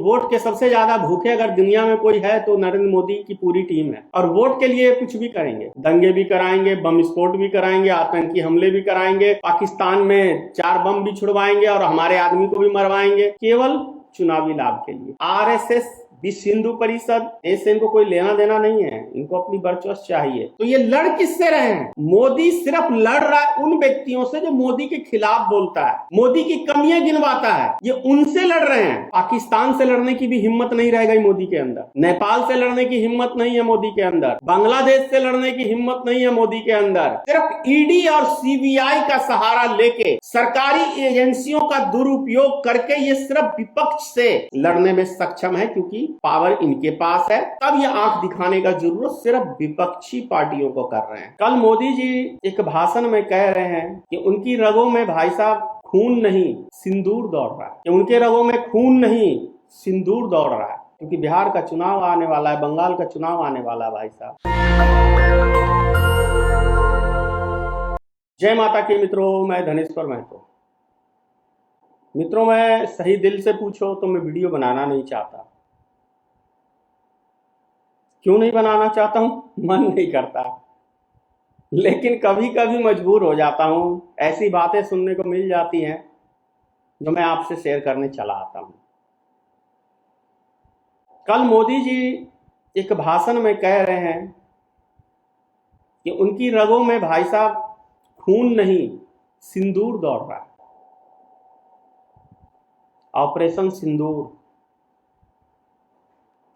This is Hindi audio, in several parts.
वोट के सबसे ज्यादा भूखे अगर दुनिया में कोई है तो नरेंद्र मोदी की पूरी टीम है। और वोट के लिए कुछ भी करेंगे, दंगे भी कराएंगे, बम विस्फोट भी कराएंगे, आतंकी हमले भी कराएंगे, पाकिस्तान में 4 बम भी छुड़वाएंगे और हमारे आदमी को भी मरवाएंगे, केवल चुनावी लाभ के लिए। आरएसएस, विश्व हिंदू परिषद, इससे इनको कोई लेना देना नहीं है, इनको अपनी वर्चस्व चाहिए। तो ये लड़ किससे रहे हैं? मोदी सिर्फ लड़ रहा है उन व्यक्तियों से जो मोदी के खिलाफ बोलता है, मोदी की कमियां गिनवाता है, ये उनसे लड़ रहे हैं। पाकिस्तान से लड़ने की भी हिम्मत नहीं रह गई मोदी के अंदर, नेपाल से लड़ने की हिम्मत नहीं है मोदी के अंदर, बांग्लादेश से लड़ने की हिम्मत नहीं है मोदी के अंदर। सिर्फ ईडी और सीबीआई का सहारा लेके, सरकारी एजेंसियों का दुरुपयोग करके ये सिर्फ विपक्ष से लड़ने में सक्षम है, क्योंकि पावर इनके पास है। तब ये आंख दिखाने का जरूरत सिर्फ विपक्षी पार्टियों को कर रहे हैं। कल मोदी जी एक भाषण में कह रहे हैं कि उनकी रगों में भाई साहब खून नहीं सिंदूर दौड़ रहा है, कि उनके रगों में खून नहीं सिंदूर दौड़ रहा है, क्योंकि बिहार का चुनाव आने वाला है, बंगाल का चुनाव आने वाला है भाई साहब। जय माता की मित्रों, मैं धनेश्वर महतो। मित्रों, मैं सही दिल से पूछो तो मैं वीडियो बनाना नहीं चाहता। क्यों नहीं बनाना चाहता हूं? मन नहीं करता, लेकिन कभी कभी मजबूर हो जाता हूं। ऐसी बातें सुनने को मिल जाती हैं जो मैं आपसे शेयर करने चला आता हूं। कल मोदी जी एक भाषण में कह रहे हैं कि उनकी रगों में भाई साहब खून नहीं सिंदूर दौड़ रहा है। ऑपरेशन सिंदूर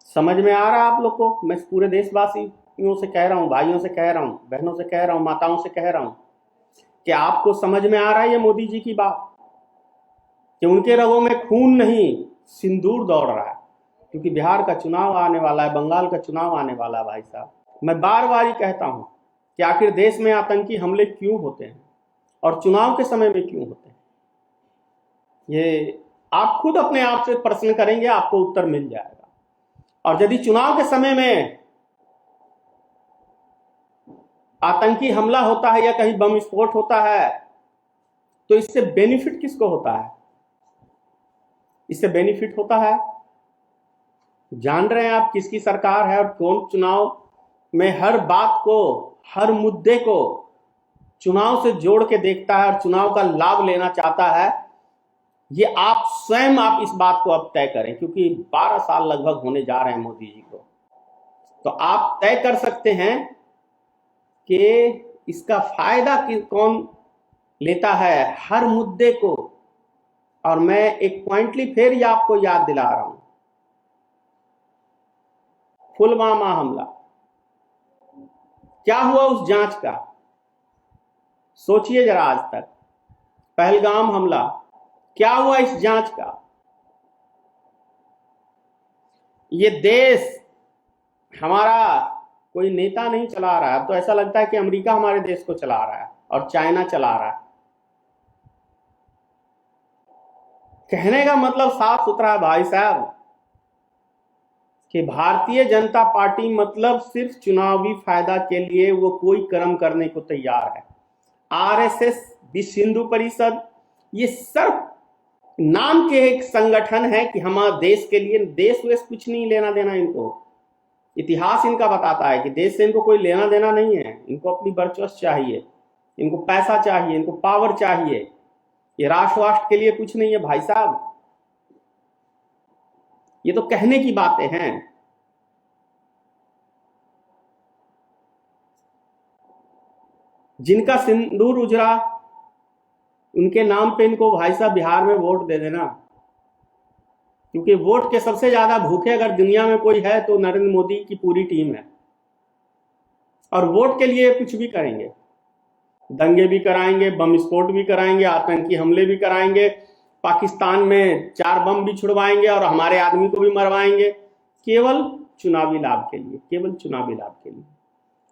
समझ में आ रहा है आप लोग को? मैं पूरे देशवासियों से कह रहा हूं, भाइयों से कह रहा हूं, बहनों से कह रहा हूं, माताओं से कह रहा हूं कि आपको समझ में आ रहा है ये मोदी जी की बात, कि उनके रगों में खून नहीं सिंदूर दौड़ रहा है, क्योंकि बिहार का चुनाव आने वाला है, बंगाल का चुनाव आने वाला है भाई साहब। मैं बार बार ही कहता हूं कि आखिर देश में आतंकी हमले क्यों होते हैं और चुनाव के समय में क्यों होते हैं। ये आप खुद अपने आप से प्रश्न करेंगे, आपको उत्तर मिल जाएगा। और यदि चुनाव के समय में आतंकी हमला होता है या कहीं बम विस्फोट होता है तो इससे बेनिफिट किसको होता है? इससे बेनिफिट होता है, जान रहे हैं आप, किसकी सरकार है और कौन चुनाव में हर बात को, हर मुद्दे को चुनाव से जोड़ के देखता है और चुनाव का लाभ लेना चाहता है। ये आप स्वयं आप इस बात को अब तय करें, क्योंकि 12 साल लगभग होने जा रहे हैं मोदी जी को। तो आप तय कर सकते हैं कि इसका फायदा कौन लेता है हर मुद्दे को। और मैं एक पॉइंटली फिर ये आपको याद दिला रहा हूं, पुलवामा हमला क्या हुआ उस जांच का सोचिए जरा आज तक। पहलगाम हमला क्या हुआ इस जांच का? ये देश हमारा कोई नेता नहीं चला रहा है, तो ऐसा लगता है कि अमेरिका हमारे देश को चला रहा है और चाइना चला रहा है। कहने का मतलब साफ सुथरा है भाई साहब कि भारतीय जनता पार्टी मतलब सिर्फ चुनावी फायदा के लिए वो कोई कर्म करने को तैयार है। आरएसएस, विश्व हिंदू परिषद, ये सिर्फ नाम के एक संगठन है कि हमारे देश के लिए, देश वेश कुछ नहीं लेना देना इनको। इतिहास इनका बताता है कि देश से इनको कोई लेना देना नहीं है, इनको अपनी वर्चस्व चाहिए, इनको पैसा चाहिए, इनको पावर चाहिए। ये राष्ट्र के लिए कुछ नहीं है भाई साहब। ये तो कहने की बातें हैं। जिनका सिंदूर उजड़ा उनके नाम पे इनको भाई साहब बिहार में वोट दे देना, क्योंकि वोट के सबसे ज्यादा भूखे अगर दुनिया में कोई है तो नरेंद्र मोदी की पूरी टीम है। और वोट के लिए कुछ भी करेंगे, दंगे भी कराएंगे, बम विस्फोट भी कराएंगे, आतंकी हमले भी कराएंगे, पाकिस्तान में 4 बम भी छुड़वाएंगे और हमारे आदमी को भी मरवाएंगे, केवल चुनावी लाभ के लिए, केवल चुनावी लाभ के लिए,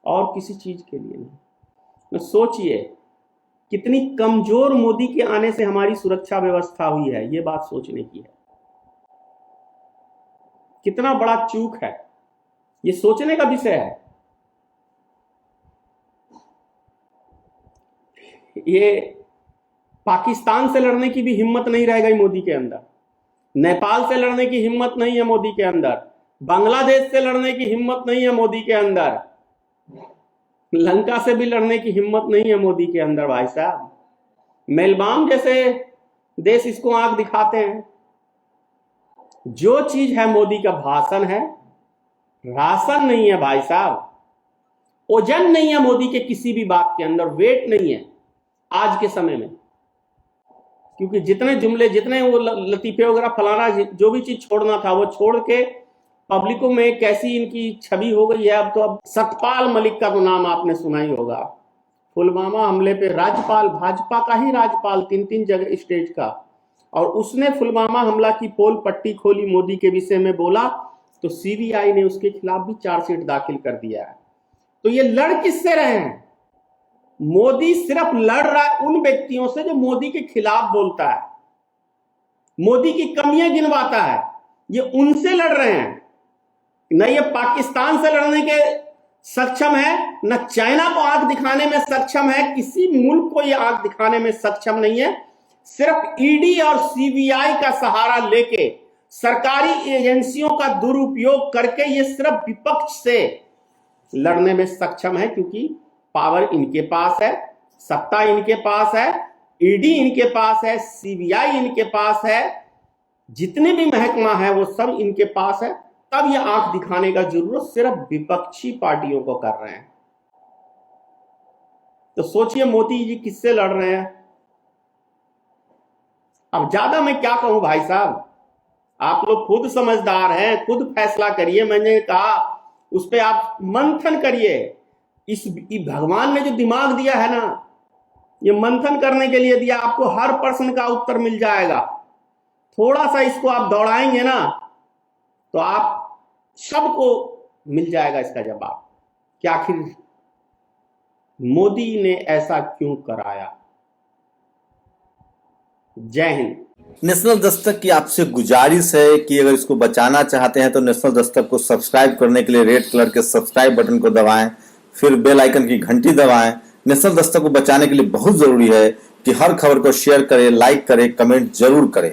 और किसी चीज के लिए नहीं। तो सोचिए कितनी कमजोर मोदी के आने से हमारी सुरक्षा व्यवस्था हुई है, ये बात सोचने की है। कितना बड़ा चूक है, ये सोचने का विषय है। ये पाकिस्तान से लड़ने की भी हिम्मत नहीं रह गई मोदी के अंदर, नेपाल से लड़ने की हिम्मत नहीं है मोदी के अंदर, बांग्लादेश से लड़ने की हिम्मत नहीं है मोदी के अंदर, लंका से भी लड़ने की हिम्मत नहीं है मोदी के अंदर। भाई साहब, मेलबाम जैसे देश इसको आंख दिखाते हैं। जो चीज है मोदी का भाषण है, राशन नहीं है भाई साहब। ओजन नहीं है मोदी के किसी भी बात के अंदर, वेट नहीं है आज के समय में। क्योंकि जितने जुमले, जितने वो लतीफे वगैरह फलाना जो भी चीज छोड़ना था वो छोड़ के पब्लिकों में कैसी इनकी छवि हो गई है। अब तो अब सतपाल मलिक का तो नाम आपने सुना ही होगा। पुलवामा हमले पे राज्यपाल, भाजपा का ही राज्यपाल 3-3 जगह स्टेज का, और उसने पुलवामा हमला की पोल पट्टी खोली, मोदी के विषय में बोला, तो सीबीआई ने उसके खिलाफ भी चार्जशीट दाखिल कर दिया है। तो ये लड़ किससे रहे हैं? मोदी सिर्फ लड़ रहा है उन व्यक्तियों से जो मोदी के खिलाफ बोलता है, मोदी की कमियां गिनवाता है, ये उनसे लड़ रहे हैं। न ये पाकिस्तान से लड़ने के सक्षम है, न चाइना को आंख दिखाने में सक्षम है, किसी मुल्क को ये आंख दिखाने में सक्षम नहीं है। सिर्फ ईडी और सीबीआई का सहारा लेके, सरकारी एजेंसियों का दुरुपयोग करके ये सिर्फ विपक्ष से लड़ने में सक्षम है, क्योंकि पावर इनके पास है, सत्ता इनके पास है, ईडी इनके पास है, सीबीआई इनके पास है, जितने भी महकमा है वो सब इनके पास है। तब ये आंख दिखाने का जरूरत सिर्फ विपक्षी पार्टियों को कर रहे हैं। तो सोचिए मोदी जी किससे लड़ रहे हैं। अब ज्यादा मैं क्या कहूं भाई साहब, आप लोग खुद समझदार हैं, खुद फैसला करिए। मैंने कहा उस पर आप मंथन करिए। इस भगवान ने जो दिमाग दिया है ना, ये मंथन करने के लिए दिया। आपको हर प्रश्न का उत्तर मिल जाएगा। थोड़ा सा इसको आप दौड़ाएंगे ना तो आप सबको मिल जाएगा इसका जवाब कि आखिर मोदी ने ऐसा क्यों कराया। जय हिंद। नेशनल दस्तक की आपसे गुजारिश है कि अगर इसको बचाना चाहते हैं तो नेशनल दस्तक को सब्सक्राइब करने के लिए रेड कलर के सब्सक्राइब बटन को दबाएं, फिर बेल आइकन की घंटी दबाएं। नेशनल दस्तक को बचाने के लिए बहुत जरूरी है कि हर खबर को शेयर करें, लाइक करें, कमेंट जरूर करें।